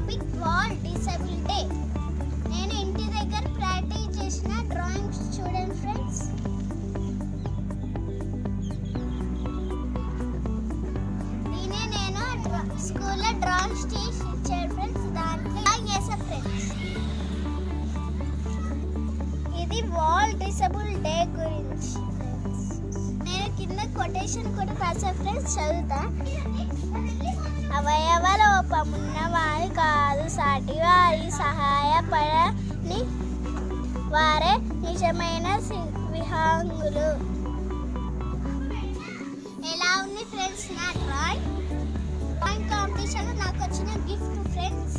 Topic world disable day. నేను ఇంటి దగ్గర ప్రాక్టీస్ చేసిన డ్రాయింగ్స్ చూడండి ఫ్రెండ్స్. దీనే నేను స్కూల్లో డ్రాయింగ్స్ చేసి ఇచ్చాను ఫ్రెండ్స్. దాంట్లో చేసా ఫ్రెండ్స్. ఇది వరల్డ్ డిసేబుల్ డే గురించి ఫ్రెండ్స్. నేను కింద కొటేషన్ కూడా రాసా ఫ్రెండ్స్, చదువుతా. అవయవ లోపమున్న వారి కాదు సాటి వారి సహాయపడని వారే నిజమైన విహంగులు. ఎలా ఉంది ఫ్రెండ్స్ నా డ్రాయింగ్? డ్రాయింగ్ కాంపిటీషన్లో నాకు వచ్చిన గిఫ్ట్ ఫ్రెండ్స్.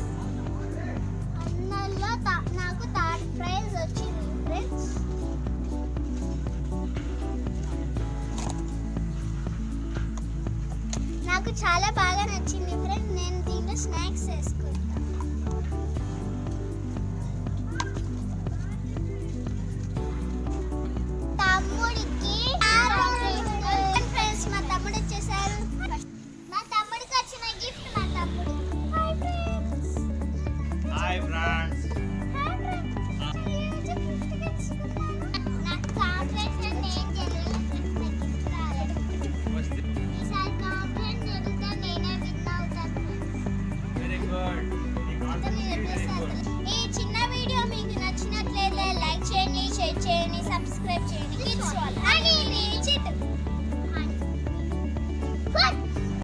అందులో నాకు థర్డ్ ప్రైజ్ వచ్చింది ఫ్రెండ్స్. నాకు చాలా బాగా నచ్చింది ఫ్రెండ్స్. నేను దీంట్లో స్నాక్స్ వేసుకుంటాను.